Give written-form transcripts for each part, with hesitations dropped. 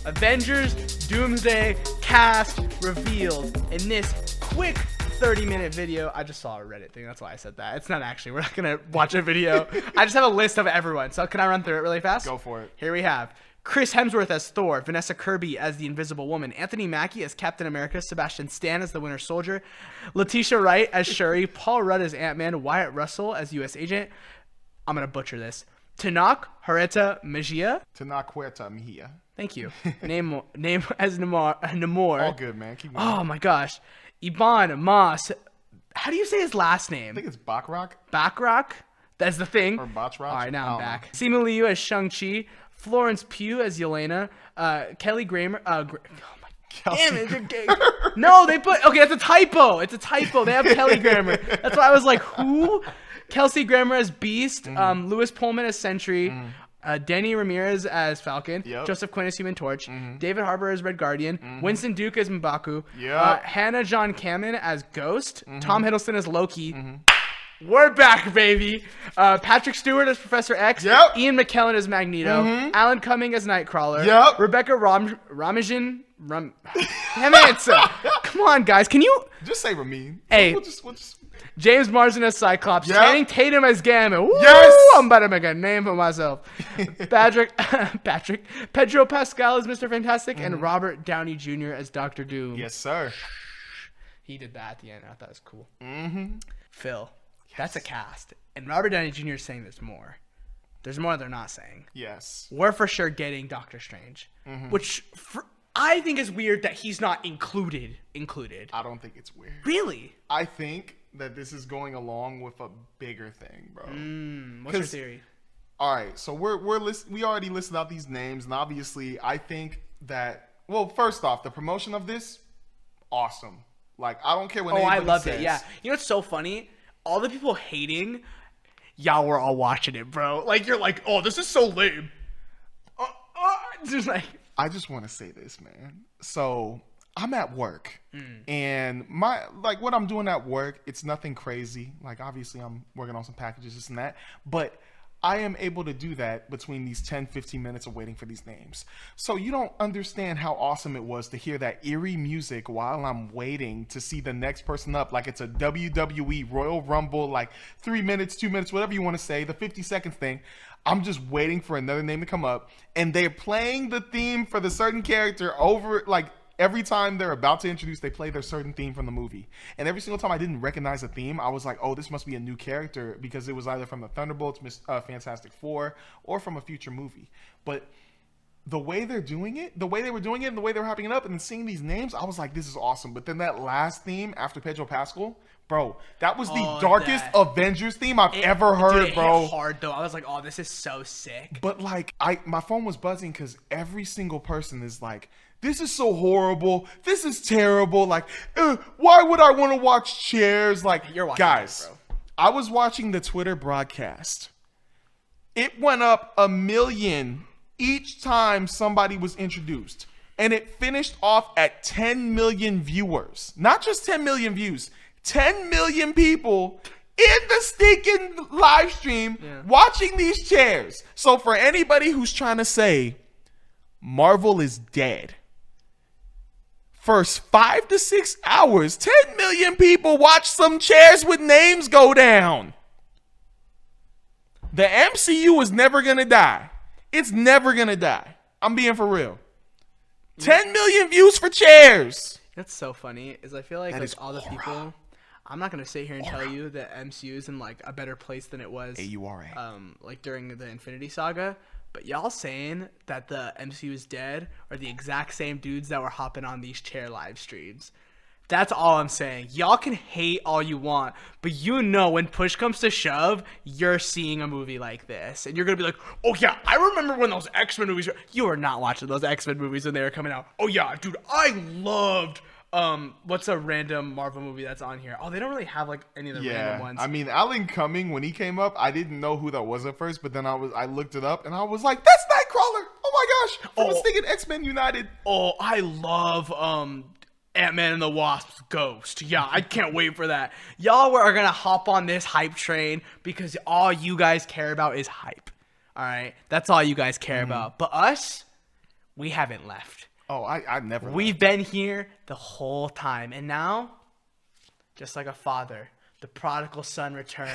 Avengers Doomsday cast revealed in this quick 30-minute video. I just saw a Reddit thing. That's why I said that. It's not actually. We're not going to watch a video. I just have a list of everyone. So can I run through it really fast? Go for it. Here we have Chris Hemsworth as Thor, Vanessa Kirby as the Invisible Woman, Anthony Mackie as Captain America, Sebastian Stan as the Winter Soldier, Letitia Wright as Shuri, Paul Rudd as Ant-Man, Wyatt Russell as U.S. Agent. I'm going to butcher this. Tanak Huerta Mejia. Tanak Huerta Mejia. Thank you. Name as Namor. All good, man. Keep going. Oh my gosh. Iban Moss. How do you say his last name? I think it's Bachrach. Bachrach? That's the thing. Or Bachrach. All right, now I'm back. Simu Liu as Shang-Chi. Florence Pugh as Yelena. Kelly Grammer. Oh my damn it. No, they put. Okay, it's a typo. It's a typo. They have Kelly Grammer. That's why I was like, who? Kelsey Grammer as Beast. Louis Pullman as Sentry. Danny Ramirez as Falcon. Yep. Joseph Quinn as Human Torch. David Harbour as Red Guardian. Winston Duke as M'Baku. Yep. Hannah John Kamen as Ghost. Tom Hiddleston as Loki. We're back, baby. Patrick Stewart as Professor X. Yep. Ian McKellen as Magneto. Alan Cumming as Nightcrawler. Yep. Rebecca Ramajin. Damn it. Come on, guys. Can you? Just say Ramin. Hey. We'll just... James Marsden as Cyclops. Yep. Channing Tatum as Gambit. Woo! Yes. I'm about to make a name for myself. Pedro Pascal as Mr. Fantastic. And Robert Downey Jr. as Dr. Doom. Yes, sir. He did that at the end. I thought it was cool. Phil. That's a cast. And Robert Downey Jr. is saying there's more. There's more they're not saying. Yes. We're for sure getting Doctor Strange. Which I think is weird that he's not included. I don't think it's weird. Really? I think that this is going along with a bigger thing, bro. What's your theory? All right, so we already listed out these names, and obviously I think that, well, first off, the promotion of this, awesome. Like, I don't care what anybody I loved says. it, yeah. You know what's so funny? All the people hating, y'all were all watching it, bro. Like, you're like, oh, this is so lame. Just like... I just want to say this, man. So I'm at work, and what I'm doing at work, it's nothing crazy. Like, obviously I'm working on some packages, this and that, but I am able to do that between these 10, 15 minutes of waiting for these names. So you don't understand how awesome it was to hear that eerie music while I'm waiting to see the next person up. Like, it's a WWE Royal Rumble, like 3 minutes, 2 minutes, whatever you want to say, the 50-second thing. I'm just waiting for another name to come up, and they're playing the theme for the certain character over, like, every time they're about to introduce, they play their certain theme from the movie. And every single time I didn't recognize a theme, I was like, oh, this must be a new character, because it was either from the Thunderbolts, Fantastic Four, or from a future movie. But the way they're doing it, the way they were doing it, and the way they were hyping it up, and then seeing these names, I was like, this is awesome. But then that last theme after Pedro Pascal, bro, that was the darkest Avengers theme I've ever heard, bro. It hit hard though. I was like, oh, this is so sick. But like, my phone was buzzing because every single person is like, this is so horrible. This is terrible. Like, why would I want to watch Chairs? Like, you're watching guys, this, bro. I was watching the Twitter broadcast. It went up 1 million each time somebody was introduced. And it finished off at 10 million viewers. Not just 10 million views. 10 million people in the stinking live stream watching these chairs. So for anybody who's trying to say Marvel is dead, first 5 to 6 hours, 10 million people watch some chairs with names go down. The MCU is never going to die. It's never going to die. I'm being for real. 10 million views for chairs. That's so funny is I feel like all the people... I'm not gonna sit here and tell you that MCU is in like a better place than it was like during the Infinity Saga, but y'all saying that the MCU is dead are the exact same dudes that were hopping on these chair live streams. That's all I'm saying. Y'all can hate all you want, but you know when push comes to shove, you're seeing a movie like this, and you're gonna be like, oh yeah, I remember when those X-Men movies were... You were not watching those X-Men movies when they were coming out. Oh yeah, dude, I loved... what's a random Marvel movie that's on here? Oh, they don't really have like any of the random ones. I mean, Alan Cumming, when he came up, I didn't know who that was at first, but then I looked it up and I was like, that's Nightcrawler. Oh my gosh. From a thinking X-Men United. Oh, I love Ant-Man and the Wasp's Ghost. Yeah, I can't wait for that. Y'all are gonna hop on this hype train because all you guys care about is hype. All right, that's all you guys care about. But us, we haven't left. Oh, I never. We've been here the whole time, and now, just like a father, the prodigal son returns.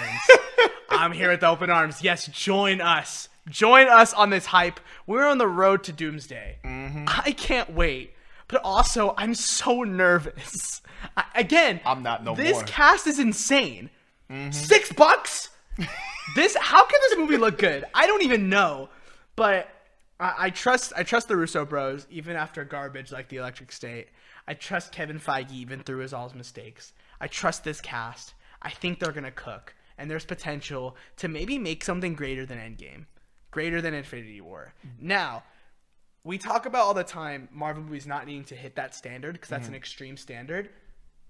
I'm here with open arms. Yes, join us. Join us on this hype. We're on the road to Doomsday. Mm-hmm. I can't wait. But also, I'm so nervous. I'm not no this more. cast is insane. Mm-hmm. $6? How can this movie look good? I don't even know. But I trust the Russo bros, even after garbage like The Electric State. I trust Kevin Feige, even through all his mistakes. I trust this cast. I think they're going to cook. And there's potential to maybe make something greater than Endgame. Greater than Infinity War. Now, we talk about all the time Marvel movies not needing to hit that standard because that's an extreme standard.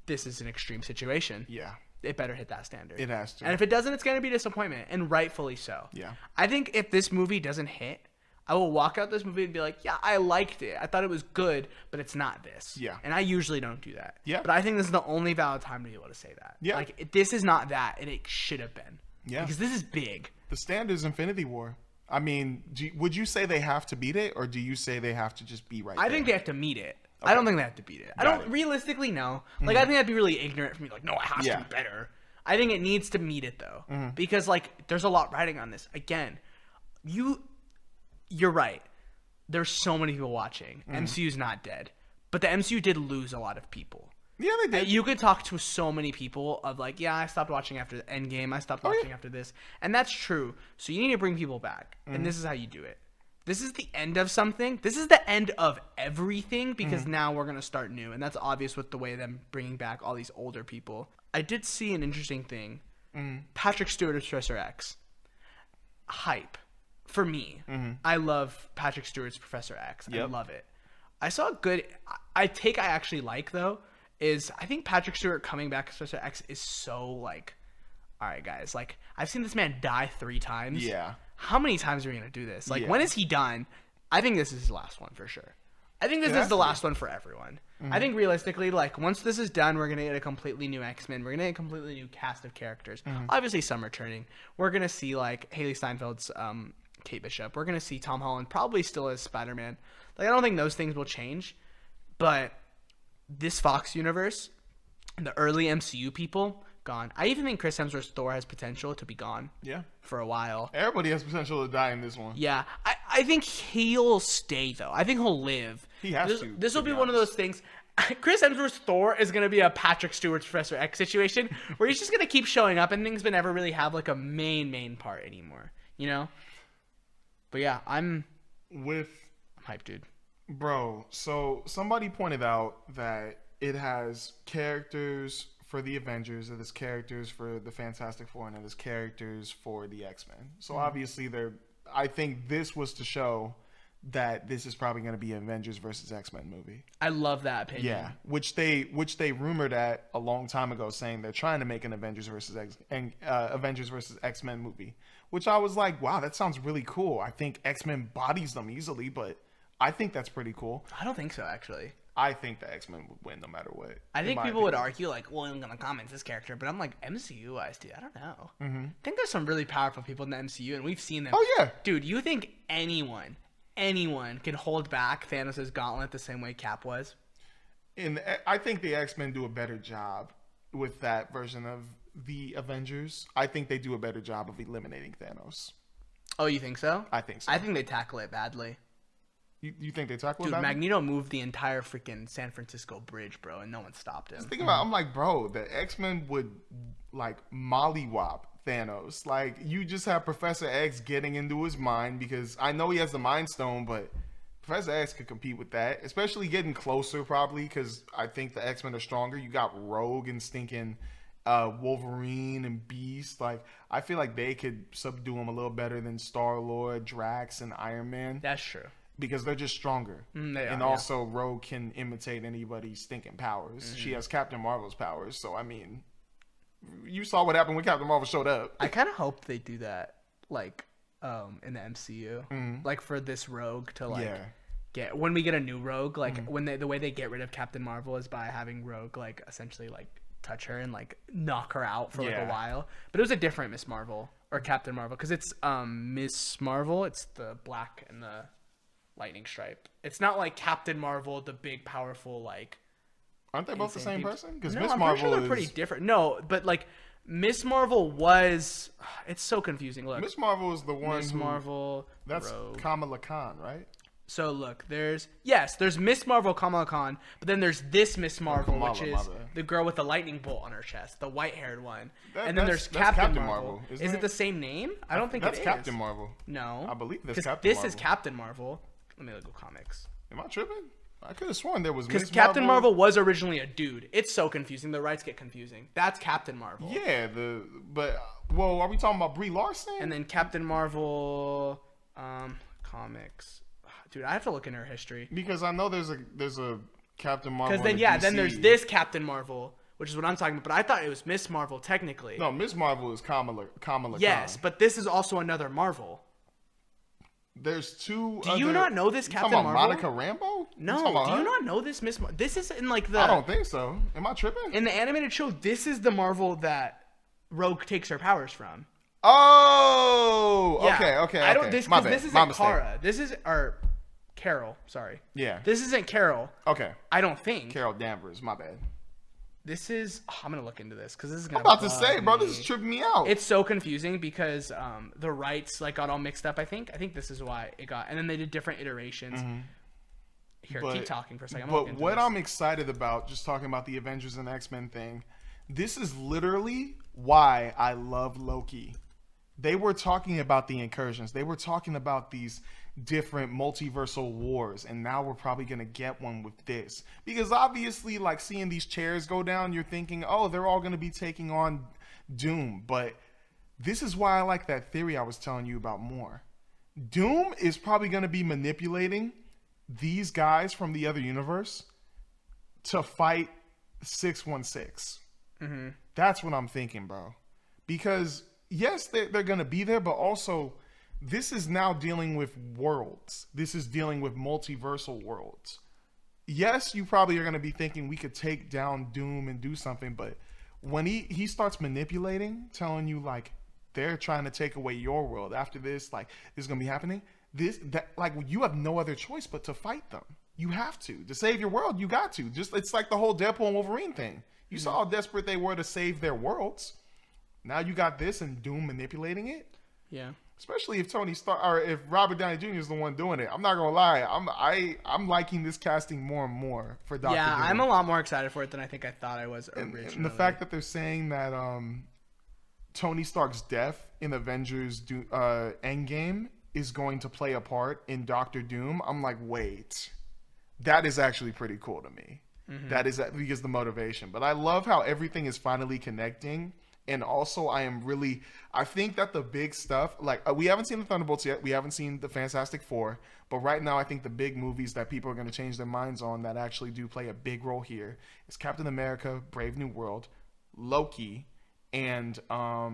This is an extreme situation. Yeah. It better hit that standard. It has to. And if it doesn't, it's going to be a disappointment, and rightfully so. Yeah. I think if this movie doesn't hit, I will walk out this movie and be like, yeah, I liked it. I thought it was good, but it's not this. Yeah. And I usually don't do that. Yeah. But I think this is the only valid time to be able to say that. Yeah. Like, this is not that, and it should have been. Yeah. Because this is big. The standard is Infinity War. I mean, would you say they have to beat it, or do you say they have to just be right there? I think they have to meet it. Okay. I don't think they have to beat it. Realistically, no. Like, I think that'd be really ignorant for me. Like, no, it has to be better. I think it needs to meet it, though. Because, like, there's a lot riding on this. Again, you're right. There's so many people watching. MCU's not dead. But the MCU did lose a lot of people. Yeah, they did. You could talk to so many people of like, yeah, I stopped watching after the Endgame. I stopped watching after this. And that's true. So you need to bring people back. And this is how you do it. This is the end of something. This is the end of everything because now we're going to start new. And that's obvious with the way them bringing back all these older people. I did see an interesting thing. Patrick Stewart as Professor X. Hype. For me. I love Patrick Stewart's Professor X. I love it. I saw a good... I actually like, though, is I think Patrick Stewart coming back as Professor X is so, like... All right, guys. Like, I've seen this man die 3 times. Yeah. How many times are we going to do this? Like, when is he done? I think this is his last one for sure. I think this is the last one for everyone. I think realistically, like, once this is done, we're going to get a completely new X-Men. We're going to get a completely new cast of characters. Obviously, some returning. We're going to see, like, Haley Steinfeld's Kate Bishop. We're going to see Tom Holland probably still as Spider-Man. Like, I don't think those things will change. But this Fox universe, the early MCU people... gone. I even think Chris Hemsworth's Thor has potential to be gone. Yeah. For a while. Everybody has potential to die in this one. Yeah. I think he'll stay, though. I think he'll live. He has to. This will be one of those things. Chris Hemsworth's Thor is going to be a Patrick Stewart's Professor X situation where he's just going to keep showing up and things but never really have, like, a main part anymore. You know? But, yeah, I'm hyped, dude. Bro, so somebody pointed out that it has characters... for the Avengers, and there's characters for the Fantastic Four, and there's characters for the X-Men. So obviously, I think this was to show that this is probably going to be an Avengers versus X-Men movie. I love that opinion. Yeah, which they rumored at a long time ago, saying they're trying to make an Avengers versus X-Men movie. Which I was like, wow, that sounds really cool. I think X-Men bodies them easily, but I think that's pretty cool. I don't think so, actually. I think the X-Men would win no matter what. I think people would argue, like, well, I'm going to comment this character, but I'm like, MCU-wise, dude, I don't know. I think there's some really powerful people in the MCU, and we've seen them. Oh, yeah. Dude, you think anyone can hold back Thanos' gauntlet the same way Cap was? And I think the X-Men do a better job with that version of the Avengers. I think they do a better job of eliminating Thanos. Oh, you think so? I think so. I think they tackle it badly. You think they tackle it? Dude, Magneto moved the entire freaking San Francisco bridge, bro, and no one stopped him. Just think about it, I'm like, bro, the X-Men would, like, mollywop Thanos. Like, you just have Professor X getting into his mind, because I know he has the Mind Stone, but Professor X could compete with that, especially getting closer, probably, because I think the X-Men are stronger. You got Rogue and stinking Wolverine and Beast. Like, I feel like they could subdue him a little better than Star-Lord, Drax, and Iron Man. That's true. Because they're just stronger. Also, Rogue can imitate anybody's stinking powers. She has Captain Marvel's powers. So, I mean, you saw what happened when Captain Marvel showed up. I kind of hope they do that, like, in the MCU. Like, for this Rogue to, like, get... When we get a new Rogue, like, when the way they get rid of Captain Marvel is by having Rogue, like, essentially, like, touch her and, like, knock her out for, like, a while. But it was a different Miss Marvel. Or Captain Marvel. Because it's Miss Marvel. It's the black and the... lightning stripe. It's not like Captain Marvel, the big, powerful, like... Aren't they both the same person? Because No, Miss I'm Marvel pretty sure they're pretty different. No, but like Miss Marvel was... It's so confusing. Look. Miss Marvel is the one Miss Marvel... That's Rogue. Kamala Khan, right? So look, there's Miss Marvel Kamala Khan, but then there's this Miss Marvel, which is the girl with the lightning bolt on her chest, the white-haired one. And then there's Captain Marvel. Is it the same name? I don't think it is. That's Captain Marvel. No. I believe that's Captain Marvel. This is Captain Marvel. Let me look at comics. Am I tripping? I could have sworn there was because Captain Marvel was originally a dude. It's so confusing. The rights get confusing. That's Captain Marvel. Yeah, well, are we talking about Brie Larson? And then Captain Marvel comics. Dude, I have to look in her history. Because I know there's a Captain Marvel. Because then there's this Captain Marvel, which is what I'm talking about. But I thought it was Miss Marvel technically. No, Miss Marvel is Kamala Yes, Khan. but this is also another Marvel. There's two. Do you not know this Captain Marvel? Monica Rambeau? No. Do you not know this Miss? This is in like the. I don't think so. Am I tripping? In the animated show, this is the Marvel that Rogue takes her powers from. Oh. Yeah. Okay. I don't. This isn't Kara. This is Carol. Sorry. Yeah. This isn't Carol. Okay. I don't think. Carol Danvers. My bad. This is. I'm gonna look into this because this is gonna. I'm about to say, bro, this is tripping me out. It's so confusing because the rights like got all mixed up. I think this is why it got, and then they did different iterations. Mm-hmm. Here, keep talking for a second. But what I'm excited about, just talking about the Avengers and X-Men thing, this is literally why I love Loki. They were talking about the incursions. They were talking about these different multiversal wars, and now we're probably going to get one with this. Because obviously, like, seeing these chairs go down, you're thinking, oh, they're all going to be taking on Doom. But this is why I like that theory I was telling you about more. Doom is probably going to be manipulating these guys from the other universe to fight 616. Mm-hmm. That's what I'm thinking, bro. Because, yes, they're going to be there, but also... this is now dealing with worlds. This is dealing with multiversal worlds. Yes, you probably are going to be thinking we could take down Doom and do something, but when he starts manipulating, telling you like they're trying to take away your world after this, like this is going to be happening, like you have no other choice but to fight them. You have to save your world. You got to. It's like the whole Deadpool and Wolverine thing. You saw how desperate they were to save their worlds. Now you got this and Doom manipulating it. Yeah. Especially if Tony Stark or if Robert Downey Jr. is the one doing it. I'm not gonna lie. I'm liking this casting more and more for Doctor Doom. I'm a lot more excited for it than I think I thought I was originally. And the fact that they're saying that Tony Stark's death in Avengers Endgame is going to play a part in Doctor Doom. I'm like, wait, that is actually pretty cool to me. Mm-hmm. That is because the motivation. But I love how everything is finally connecting. And also, I think that the big stuff, like, we haven't seen the Thunderbolts yet. We haven't seen the Fantastic Four. But right now, I think the big movies that people are going to change their minds on that actually do play a big role here is Captain America, Brave New World, Loki, and, what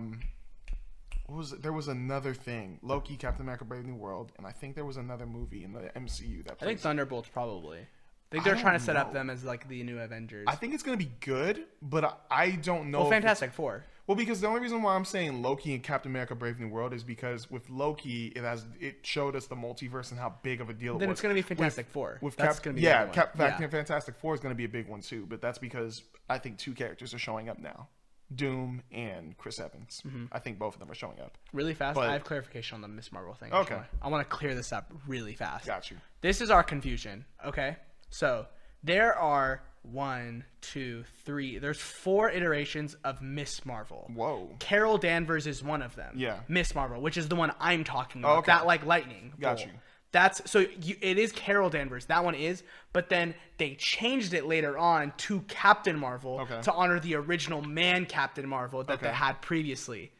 was it? There was another thing. Loki, Captain America, Brave New World, and I think there was another movie in the MCU that plays. I think Thunderbolts probably. I think they're trying to set up them as, like, the new Avengers. I think it's going to be good, but I don't know. Well, Fantastic Four. Well, because the only reason why I'm saying Loki and Captain America Brave New World is because with Loki, it showed us the multiverse and how big of a deal it was. Then it's going to be Fantastic Four. That's going to be Fantastic Four is going to be a big one too, but that's because I think two characters are showing up now. Doom and Chris Evans. Mm-hmm. I think both of them are showing up. Really fast? I have clarification on the Miss Marvel thing. Okay. I want to clear this up really fast. Got you. This is our confusion, okay? So there are 1, 2, 3. There's 4 iterations of Miss Marvel. Whoa. Carol Danvers is one of them. Yeah. Miss Marvel, which is the one I'm talking about. Okay. That like lightning. Got you. That's so it is Carol Danvers. That one is, but then they changed it later on to Captain Marvel to honor the original man Captain Marvel that they had previously,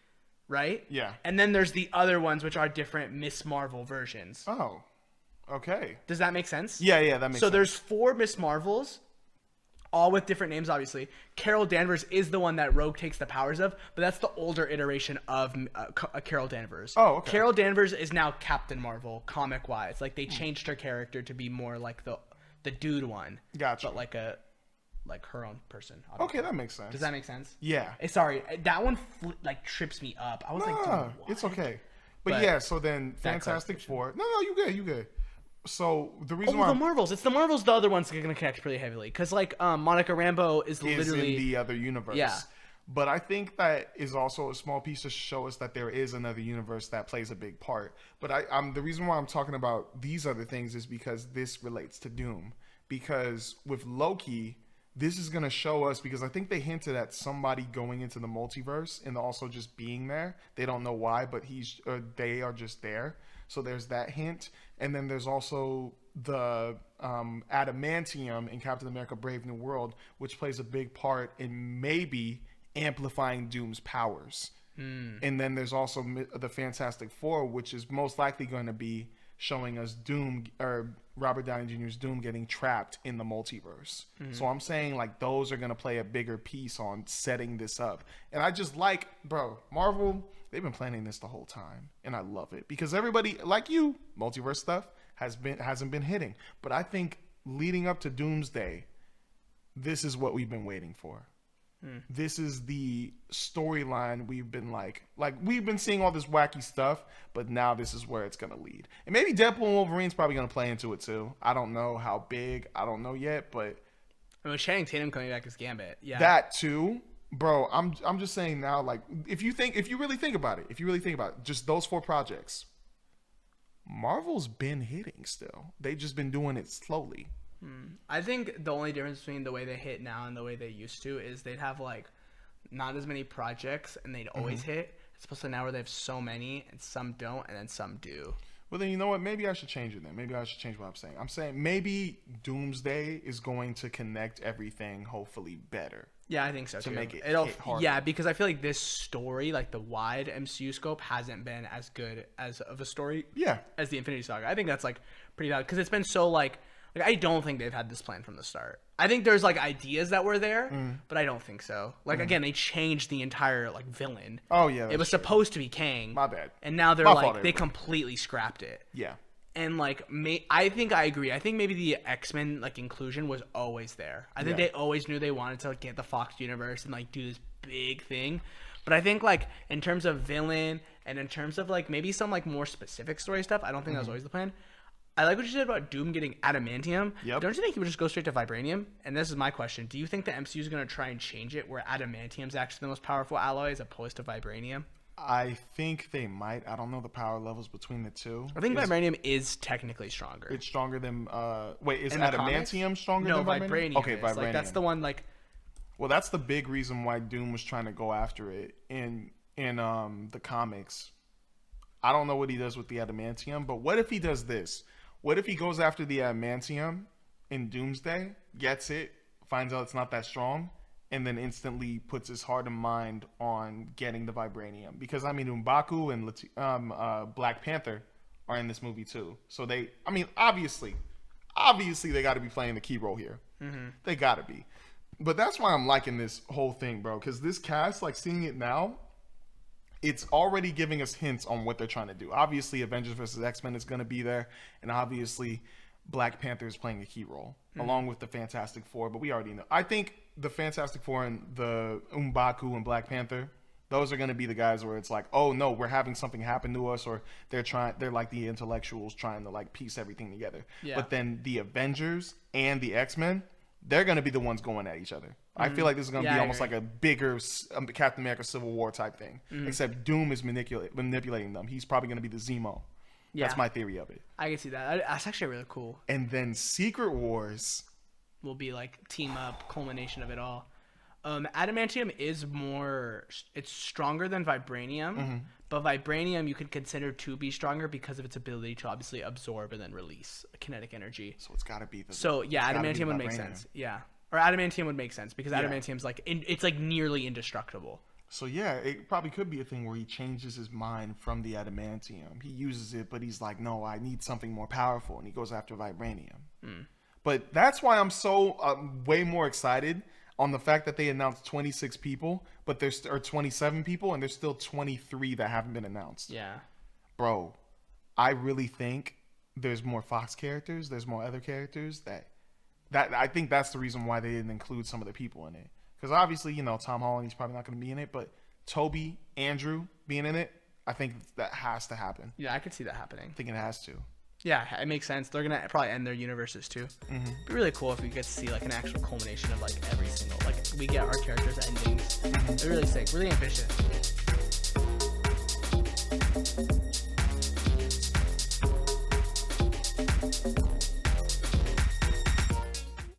right? Yeah. And then there's the other ones which are different Miss Marvel versions. Oh. Okay. Does that make sense? Yeah, that makes sense. So there's 4 Miss Marvels, all with different names, obviously. Carol Danvers is the one that Rogue takes the powers of, but that's the older iteration of Carol Danvers. Oh, okay. Carol Danvers is now Captain Marvel, comic-wise. Like, they changed her character to be more like the dude one. Gotcha. But like her own person. Obviously. Okay, that makes sense. Does that make sense? Yeah. Sorry, that one trips me up. I was like, it's okay. But yeah, so then Fantastic Four. No, you good. So the reason why the Marvels. It's the Marvels. The other one's going to connect pretty heavily because like Monica Rambeau is literally in the other universe. Yeah. But I think that is also a small piece to show us that there is another universe that plays a big part. But I'm the reason why I'm talking about these other things is because this relates to Doom. Because with Loki, this is going to show us, because I think they hinted at somebody going into the multiverse and also just being there. They don't know why, but they are just there. So there's that hint. And then there's also the adamantium in Captain America Brave New World, which plays a big part in maybe amplifying Doom's powers. And then there's also the Fantastic Four, which is most likely going to be showing us Doom, or Robert Downey Jr.'s Doom, getting trapped in the multiverse. So I'm saying like those are going to play a bigger piece on setting this up. And I just like, bro, Marvel, they've been planning this the whole time, and I love it because everybody like you, multiverse stuff hasn't been hitting. But I think leading up to Doomsday, this is what we've been waiting for. This is the storyline we've been like we've been seeing all this wacky stuff, but now this is where it's going to lead. And maybe Deadpool and Wolverine's probably going to play into it too. I don't know how big. I don't know yet, but I mean, Channing Tatum coming back as Gambit. Yeah. That too. Bro, I'm just saying now, like, if you really think about it, just those 4 projects, Marvel's been hitting still. They've just been doing it slowly. I think the only difference between the way they hit now and the way they used to is they'd have like not as many projects and they'd always hit. It's supposed to now where they have so many and some don't and then some do. Well, then you know what? Maybe I should change it then. Maybe I should change what I'm saying. I'm saying maybe Doomsday is going to connect everything hopefully better. Yeah, I think so too. To make it hit harder. Yeah, because I feel like this story, like the wide MCU scope, hasn't been as good as of a story as the Infinity Saga. I think that's like pretty valid because it's been so like I don't think they've had this plan from the start. I think there's like ideas that were there, but I don't think so. Like again, they changed the entire like villain. Oh yeah, it was supposed to be Kang. My bad. And now they're like they completely scrapped it. Yeah. And like I think I agree. I think maybe the X-Men like inclusion was always there. I think they always knew they wanted to like get the Fox universe and like do this big thing. But I think like in terms of villain and in terms of like maybe some like more specific story stuff, I don't think that was always the plan. I like what you said about Doom getting adamantium. Yep. Don't you think he would just go straight to vibranium? And this is my question. Do you think the MCU is going to try and change it where adamantium is actually the most powerful alloy as opposed to vibranium? I think they might. I don't know the power levels between the two. I think vibranium is technically stronger. It's stronger than... wait, is adamantium stronger than vibranium? No, vibranium. Okay, vibranium. Like, that's the one like... Well, that's the big reason why Doom was trying to go after it in the comics. I don't know what he does with the adamantium, but what if he does this? What if he goes after the adamantium in Doomsday, gets it, finds out it's not that strong, and then instantly puts his heart and mind on getting the vibranium? Because, I mean, M'Baku and Black Panther are in this movie, too. So they, I mean, obviously they got to be playing the key role here. They got to be. But that's why I'm liking this whole thing, bro. Because this cast, like, seeing it now, it's already giving us hints on what they're trying to do. Obviously, Avengers vs. X-Men is going to be there. And obviously, Black Panther is playing a key role, along with the Fantastic Four. But we already know. I think the Fantastic Four and the M'Baku and Black Panther, those are going to be the guys where it's like, oh, no, we're having something happen to us. Or they're like the intellectuals trying to, like, piece everything together. Yeah. But then the Avengers and the X-Men, they're going to be the ones going at each other. I feel like this is going to be almost like a bigger Captain America Civil War type thing. Except Doom is manipulating them. He's probably going to be the Zemo. Yeah. That's my theory of it. I can see that. That's actually really cool. And then Secret Wars will be like team up, culmination of it all. Adamantium is it's stronger than vibranium, but vibranium you could consider to be stronger because of its ability to obviously absorb and then release kinetic energy. So it's got to be adamantium would make sense. Yeah. Or adamantium would make sense because adamantium's like it's like nearly indestructible. So yeah, it probably could be a thing where he changes his mind from the adamantium. He uses it, but he's like, no, I need something more powerful, and he goes after vibranium. But that's why I'm so way more excited on the fact that they announced 26 people, but there's 27 people, and there's still 23 that haven't been announced. Yeah, bro, I really think there's more Fox characters. There's more other characters that I think that's the reason why they didn't include some of the people in it. Because obviously, you know, Tom Holland, he's probably not going to be in it, but Toby, Andrew being in it, I think that has to happen. Yeah, I could see that happening. I think it has to. Yeah, it makes sense. They're gonna probably end their universes too. It'd be really cool if we get to see like an actual culmination of like every single, like we get our characters' endings. They're really sick, really ambitious.